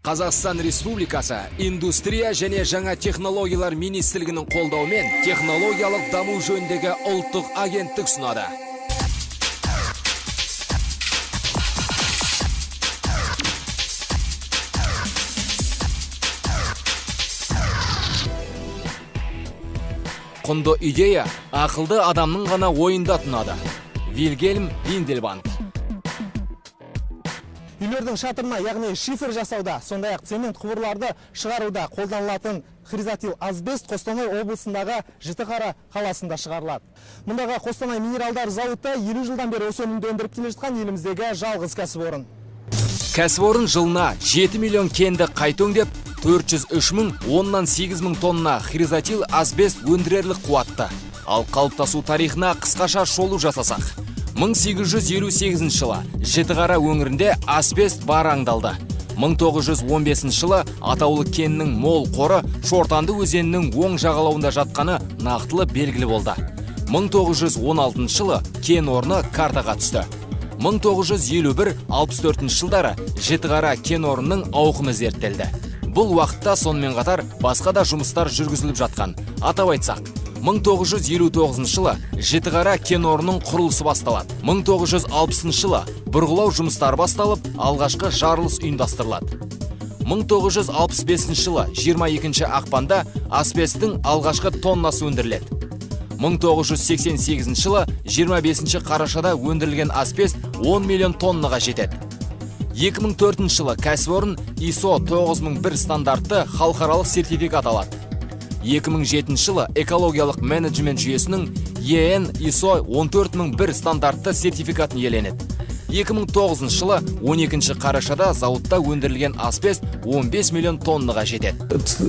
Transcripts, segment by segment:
Қазақстан Республикасы Индустрия және жаңа технологиялар министрлігінің қолдауымен технологиялық даму жөніндегі ұлттық агенттік ұсынады. Құнды идея ақылды адамның ғана ойында тұнады. Вильгельм Виндельбанд. Үйлердің шатырына, яғни шифр жасауда, сондай-ақ цемент құбырларды шығаруда қолданылатын хризотил асбест Қостанай облысындағы Жітіқара қаласында шығарылады. Мұндағы Қостанай минералдар зауыты 50 жылдан бері осы өнімді өндіріп келе жатқан еліміздегі жалғыз кәсіпорын. Кәсіпорын жылына 7 миллион кенді қайта өңдеп, 403 мың 10-8 мың тонна хризотил асбест өндірерлік қуатты. Ал қалыптасу тарихына қысқаша шолу жасасақ, 1858 жылы Жітіқара өңірінде асбест бар аңдалды. 1915 жылы атаулы кеннің мол қоры Шортанды өзенінің оң жағалауында жатқаны нақтылы белгілі болды. 1916 жылы кен орны картаға түсті. 1951-64 жылдары Жітіқара кен орнының ауқымы зерттелді. Бұл уақытта сонымен қатар басқа да жұмыстар жүргізіліп жатқан. Атап айтсақ, 1959 жылы Жітіқара кен орнының құрылысы басталады. 1960 жылы бұрғылау жұмыстары басталып, алғашқы жарылыс ұйымдастырылады. 1965 жылы 22 ақпанда асбесттің алғашқы тоннасы өндіріледі. 1988 жылы 25 қарашада өндірілген асбест 10 миллион тоннаға жетеді. 2004 жылы кәсіпорын ISO 9001 стандартты халықаралық сертификат алады. 2007 жылы экологиялық менеджмент жүйесінің EN ISO 14001 стандартты сертификатын иеленеді. 2009 жылы 12 қарашада зауытта өндірілген асбест 15 миллион тоннаға жетеді.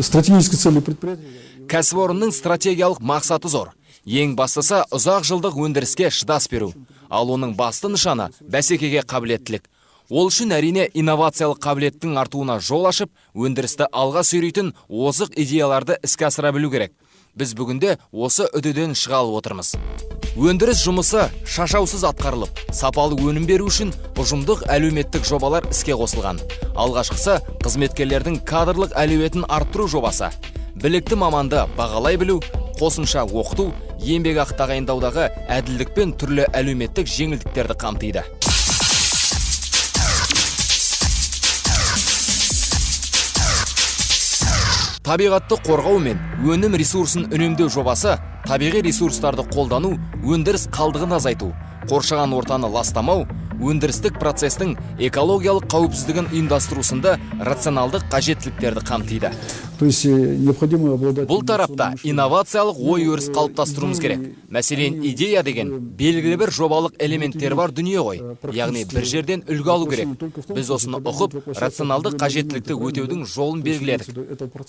Стратегические цели предприятия. Кәсіпорынның стратегиялық мақсаты зор. Ең бастысы ұзақ жылдық өндіріске шыдас беру. Ал оның басты нышаны бәсекеге қабілеттілік. Ол үшін әрине инновациялық қабілеттің артуына жол ашып, өндірісті алға сүйрейтін озық идеяларды іске асыра білу керек. Біз бүгінде осы үдеден шығалып отырмыз. Өндіріс жұмысы шашаусыз атқарылып, сапалы өнім беру үшін ұжымдық әлеуметтік жобалар іске қосылған. Алғашқысы қызметкерлердің кадрлық әлеуетін арттыру жобасы. Білікті маманды бағалай білу, қосымша оқыту, еңбекақы тағайындаудағы әділдік пен түрлі әлеуметтік жеңілдіктерді қамтиды. Табиғатты қорғау мен өнім ресурсын үнемдеу жобасы табиғи ресурстарды қолдану, өндіріс қалдығын азайту, қоршаған ортаны ластамау, өндірістік процестің экологиялық қауіпсіздігін ұйымдастыру сынды рационалдық қажеттіліктерді қамтиды. Бұл тарапта инновациялық ой өріс қалыптастыруымыз керек. Мәселен, идея деген белгілі бір жобалық элементтер бар дүние ғой. Яғни бір жерден үлгі алу керек. Біз осыны ұқып, рационалдық қажеттілікті өтеудің жолын белгіледік.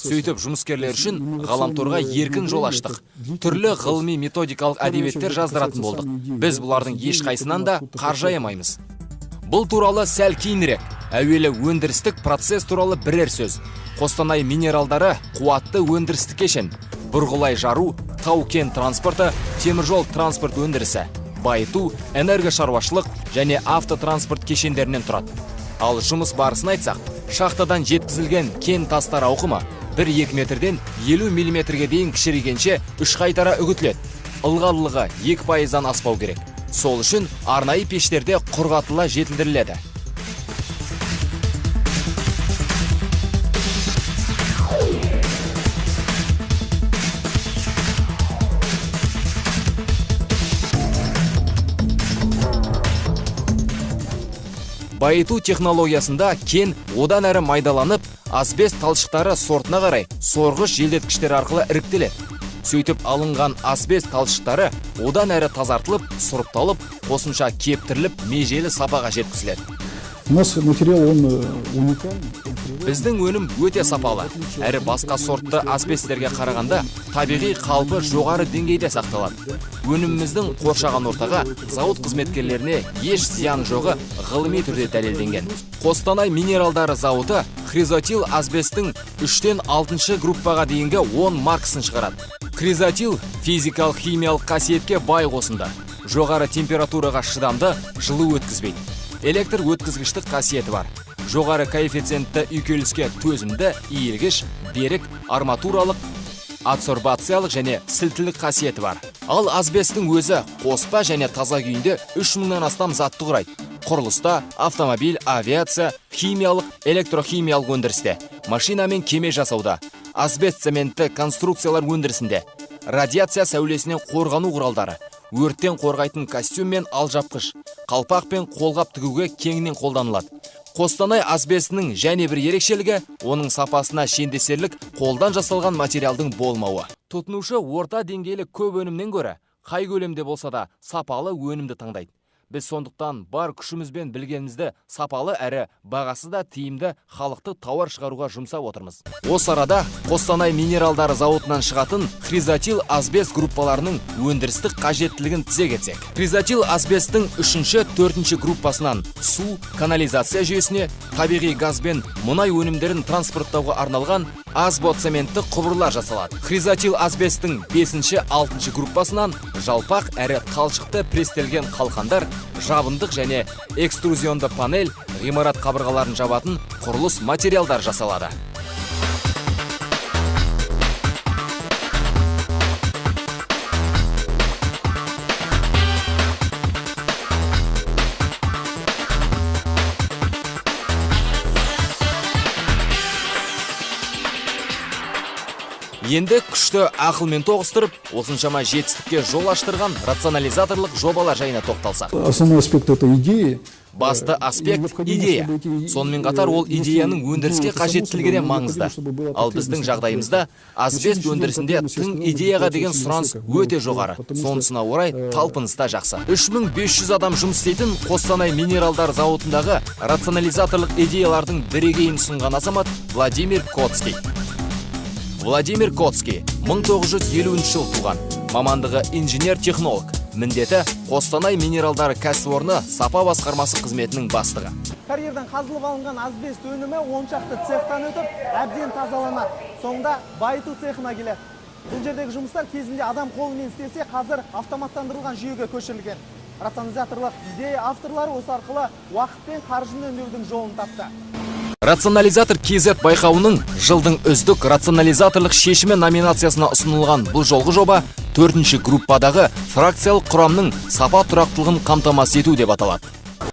Сөйтіп, жұмыскерлер үшін ғаламторға еркін жол аштық. Түрлі ғылыми методикалық әдебиеттер жаздыратын болдық. Біз бұлардың ешқайсынан да қаржы аямаймыз. Бұл туралы сәл кейінірек. Әуелі өндірістік процесс туралы бірер сөз. Қостанай минералдары қуатты өндірістік кешен, бұрғылай жару, тау-кен транспорты, теміржол транспорт өндірісі, байыту, энергошаруашылық және автотранспорт кешендерінен тұрады. Ал жұмыс барысын айтсақ, шахтадан жеткізілген кен тастар ауқымы 1-2 метрден 50 миллиметрге дейін кішірейгенше 3 қайтара үгітіледі. Ылғалдылығы 2%-дан аспау керек. Сол үшін арнайы пештерде құрғатыла жетілдіріледі. Байыту технологиясында кен одан әрі майдаланып, асбест талшықтары сортына қарай сорғыш желдеткіштер арқылы іріктеледі. Сөйтіп алынған асбест талшықтары одан әрі тазартылып, сұрыпталып, қосымша кептіріліп, межелі сапаға жеткізіледі. Біздің өнім өте сапалы, әрі басқа сортты асбесттерге қарағанда табиғи қалпы жоғары деңгейде сақталады. Өніміміздің қоршаған ортаға, зауыт қызметкерлеріне еш зиян жоғы ғылыми түрде дәлелденген. Қостанай минералдары зауыты хризотил асбесттің 3-тен 6 группаға дейінгі 10 маркасын шығарады. Хризотил физикалық химиялық қасиетке бай қосынды. Жоғары температураға шыдамды, жылу өткізбейді. Электр өткізгіштік қасиеті бар. жоғары коэффициентті үйкеліске төзімді, иілгіш, берік, арматуралық, адсорбациялық және сілтілік қасиеті бар. Ал асбесттің өзі қоспа және таза күйінде 3000-нан астам затты құрайды. Құрылыста, автомобиль, авиация, химиялық, электрохимиялық өндірісте, машина мен кеме жасауда, асбест цементті конструкциялар өндірісінде, радиация сәулесінен қорғану құралдары, өрттен қорғайтын костюм мен алжапқыш, қалпақ пен қолғап тігуге кеңінен қолданылады. Қостанай асбестінің және бір ерекшелігі оның сапасына шендесерлік қолдан жасалған материалдың болмауы. Тұтынушы орта деңгейлі көп өнімнен гөрі қай көлемде болса да сапалы өнімді таңдайды. Біз сондықтан бар күшімізбен білгенімізді сапалы әрі бағасы да тиімді халықты тауар шығаруға жұмсап отырмыз. Осы арада Қостанай минералдары зауытынан шығатын хризотил асбест группаларының өндірістік қажеттілігін тізе кетсек. Хризотил асбесттің 3-4 группасынан су, канализация жүйесіне, табиғи газ бен мұнай өнімдерін транспорттауға арналған азбоцементті құбырлар жасалады. Хризотил асбесттің 5-6 группасынан жалпақ әрі талшықты престелген қалқандар, жабындық және экструзионды панель, ғимарат қабырғаларын жабатын құрылыс материалдар жасалады. Енді күшті ақылмен тоғыстырып, осыншама жетістікке жол аштырған рационализаторлық жобалар жайына тоқталсақ. Основной аспект этой идеи. Басты аспект – идея. Сонымен қатар ол идеяның өндіріске қажеттілігі де маңызды. Ал біздің жағдайымызда асбест өндірісінде тың идеяға деген сұраныс өте жоғары. Сонысына орай талпыныста жақсы. 3500 адам жұмыс істейтін Қостанай минералдар зауытындағы рационализаторлық идеялардың бірегейін ұсынған азамат Владимир Коцкий. Владимир Коцкий 1950 жыл туған, мамандығы инженер-технолог, міндеті Қостанай минералдары кәсіпорны сапа басқармасы қызметінің бастығы. Карьерден қазылып алынған асбест өнімі 10 шақты цехтан өтіп, әбден тазаланады. Соңында байыту цехына келеді. Бұл жердегі жұмыстар кезінде адам қолымен істесе, қазір автоматтандырылған жүйеге көшірілген. Рационализаторлық идея авторлары осы арқылы уақыт пен қаржыны үнемдеудің жолын тапты. Рационализатор KZ байқауының жылдың үздік рационализаторлық шешімі номинациясына ұсынылған бұл жолғы жоба 4-ші группадағы фракциялық құрамның сапа тұрақтылығын қамтамасыз ету деп аталады.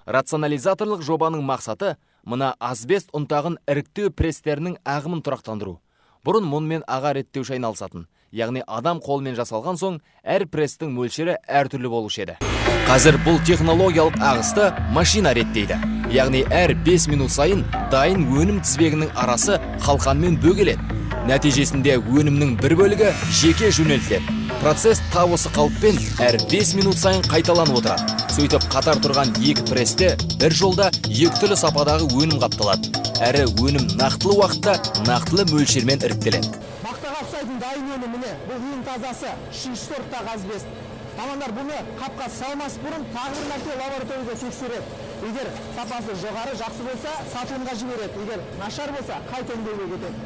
Рационализаторлық жобаның мақсаты мына асбест ұнтағын іріктеу престерінің ағымын тұрақтандыру. Бұрын мұнымен аға реттеуші айналысатын, яғни адам қолмен жасалған соң әр престің мөлшері әртүрлі болушы еді. Қазір бұл технологиялық ағысты машина реттейді. Яғни әр 5 минут сайын дайын өнім тізбегінің арасы қалқанмен бөгеледі. Нәтижесінде өнімнің бір бөлігі жеке жөнелтіледі. Процесс тап осы қалыппен әр 5 минут сайын қайталанып отырады. Сөйтіп қатар тұрған екі престе бір жолда екі түрлі сападағы өнім қапталады. Әрі өнім нақтылы уақытта нақтылы мөлшермен іріктеледі. Мақтаға ұқсайтын дайын өніміне бұл ең тазасы 3-ші сорттағы асбест. Мамандар бұны қапқа салмас бұрын тағы бір мәрте лабораторияда тексереді. Егер сапасы жоғары жақсы болса, сатылымға жібереді. Егер нашар болса, қайта өңдеуге кетеді.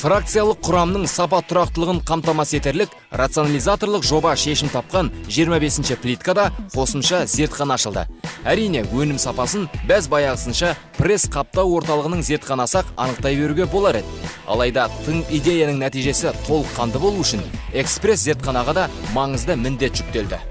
Фракциялық құрамның сапа тұрақтылығын қамтамасыз етерлік рационализаторлық жоба шешім тапқан 25-ші плиткада қосымша зертхана ашылды. Әрине, өнім сапасын біз баяғысынша пресс қаптау орталығының зертханасақ анықтай беруге болар еді. Алайда тың идеяның нәтижесі толыққанды болу үшін экспресс зертханаға да маңызды міндет жүктелді.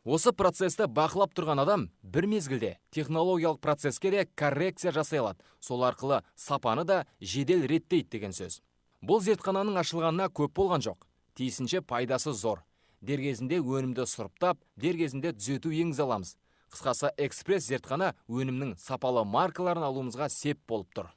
Осы процесті бақылап тұрған адам бір мезгілде технологиялық процеске де коррекция жасай алады. Сол арқылы сапаны да жедел реттейді деген сөз. Бұл зертхананың ашылғанына көп болған жоқ. Тиісінше пайдасы зор. Дергезінде өнімді сұрыптап, дергезінде түзету енгізе аламыз. Қысқасы экспресс зертхана өнімнің сапалы маркаларын алуымызға сеп болып тұр.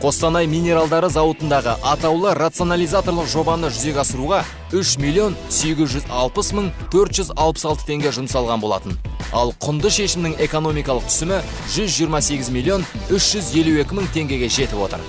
Қостанай минералдары зауытындағы атаулы рационализаторлық жобаны жүзеге асыруға 3.860.466 теңге жұмсалған болатын. Ал құнды шешімнің экономикалық түсімі 128.352.000 теңгеге жетіп отыр.